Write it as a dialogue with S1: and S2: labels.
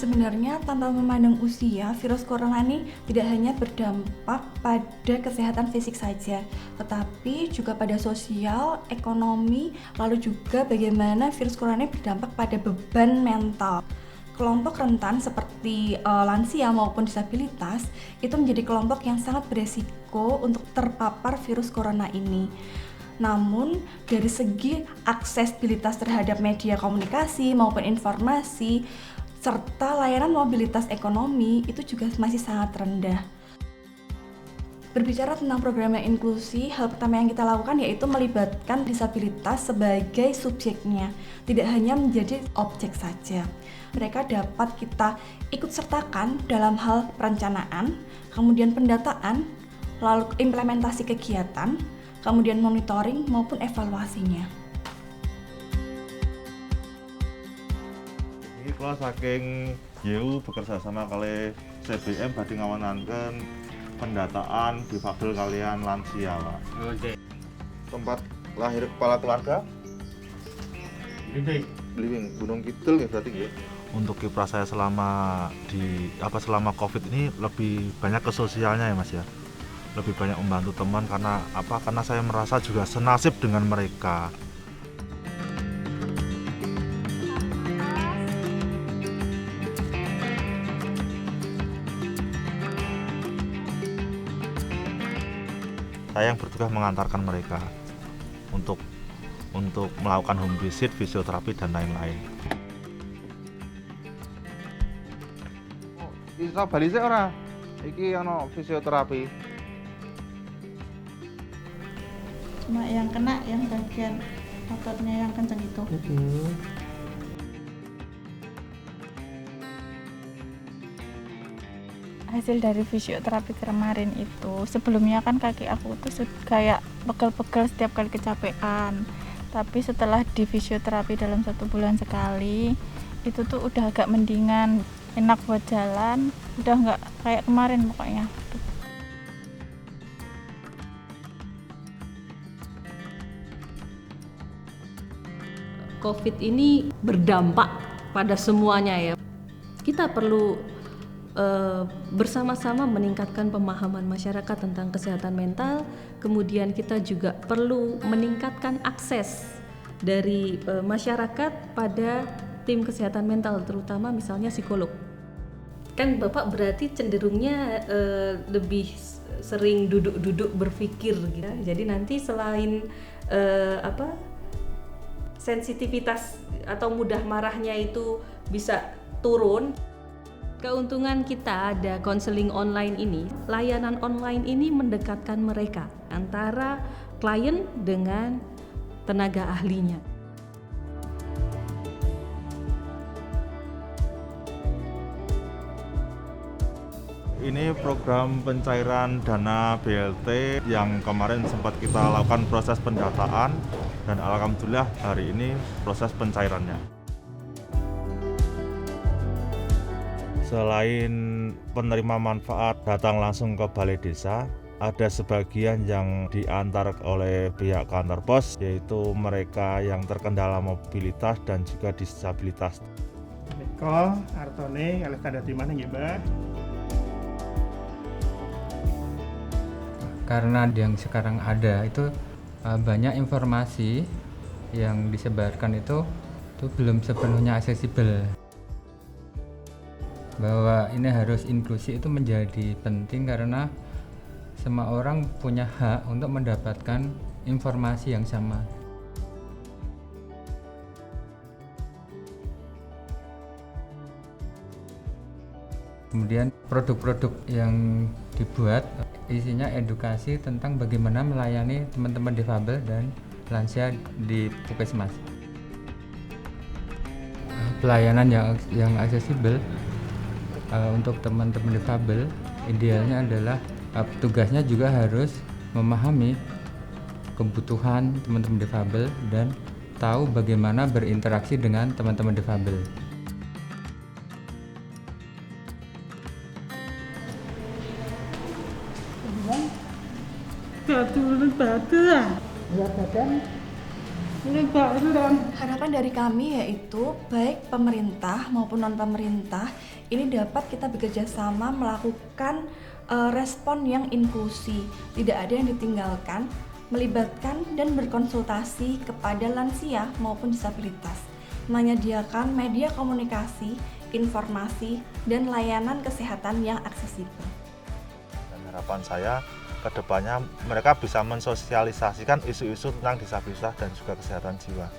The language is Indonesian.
S1: Sebenarnya tanpa memandang usia, virus corona ini tidak hanya berdampak pada kesehatan fisik saja, tetapi juga pada sosial, ekonomi, lalu juga bagaimana virus corona ini berdampak pada beban mental. Kelompok rentan seperti lansia maupun disabilitas itu menjadi kelompok yang sangat beresiko untuk terpapar virus corona ini. Namun dari segi aksesibilitas terhadap media komunikasi maupun informasi serta layanan mobilitas ekonomi itu juga masih sangat rendah. Berbicara tentang program yang inklusi, hal pertama yang kita lakukan yaitu melibatkan disabilitas sebagai subjeknya, tidak hanya menjadi objek saja. Mereka dapat kita ikut sertakan dalam hal perencanaan, kemudian pendataan, lalu implementasi kegiatan, kemudian monitoring maupun evaluasinya.
S2: Ini kalau saking YU bekerja sama kali CBM badhe ngawonanken pendataan difabel kalian lansia, Pak.
S3: Oke.
S2: Tempat lahir kepala keluarga? Blimbing, Gunung Kidul ya berarti ya. Untuk kiprah saya selama Covid ini lebih banyak ke sosialnya ya Mas ya. Lebih banyak membantu teman karena saya merasa juga senasib dengan mereka. Saya yang bertugas mengantarkan mereka untuk melakukan home visit, fisioterapi dan lain-lain. Bisa bali sik ora? Iki ana fisioterapi.
S4: Cuma yang kena yang bagian ototnya yang kenceng itu. Hasil dari fisioterapi kemarin itu, sebelumnya kan kaki aku tuh kayak pegel-pegel setiap kali kecapean, tapi setelah di fisioterapi dalam 1 bulan sekali itu tuh udah agak mendingan, enak buat jalan, udah nggak kayak kemarin pokoknya.
S5: Covid ini berdampak pada semuanya ya. Kita perlu bersama-sama meningkatkan pemahaman masyarakat tentang kesehatan mental, kemudian kita juga perlu meningkatkan akses dari masyarakat pada tim kesehatan mental, terutama misalnya psikolog. Kan Bapak berarti cenderungnya lebih sering duduk-duduk berpikir gitu. Jadi nanti selain sensitivitas atau mudah marahnya itu bisa turun. Keuntungan kita ada konseling online ini, layanan online ini mendekatkan mereka antara klien dengan tenaga ahlinya.
S2: Ini program pencairan dana BLT yang kemarin sempat kita lakukan proses pendataan dan alhamdulillah hari ini proses pencairannya. Selain penerima manfaat datang langsung ke balai desa, ada sebagian yang diantar oleh pihak kantor pos, yaitu mereka yang terkendala mobilitas dan juga disabilitas.
S3: Niko, Artone, kalih tanda timah nggih, Mbak.
S6: Karena yang sekarang ada itu banyak informasi yang disebarkan itu belum sepenuhnya aksesibel. Bahwa ini harus inklusi itu menjadi penting karena semua orang punya hak untuk mendapatkan informasi yang sama. Kemudian produk-produk yang dibuat isinya edukasi tentang bagaimana melayani teman-teman difabel dan lansia di Puskesmas. Pelayanan yang aksesibel untuk teman-teman difabel idealnya adalah tugasnya juga harus memahami kebutuhan teman-teman difabel dan tahu bagaimana berinteraksi dengan teman-teman difabel.
S4: Batu. Berat badan
S1: Harapan dari kami yaitu baik pemerintah maupun non-pemerintah ini dapat kita bekerja sama melakukan respon yang inklusi, tidak ada yang ditinggalkan, melibatkan dan berkonsultasi kepada lansia maupun disabilitas, menyediakan media komunikasi, informasi, dan layanan kesehatan yang aksesibel.
S2: Dan harapan saya kedepannya mereka bisa mensosialisasikan isu-isu tentang disabilitas dan juga kesehatan jiwa.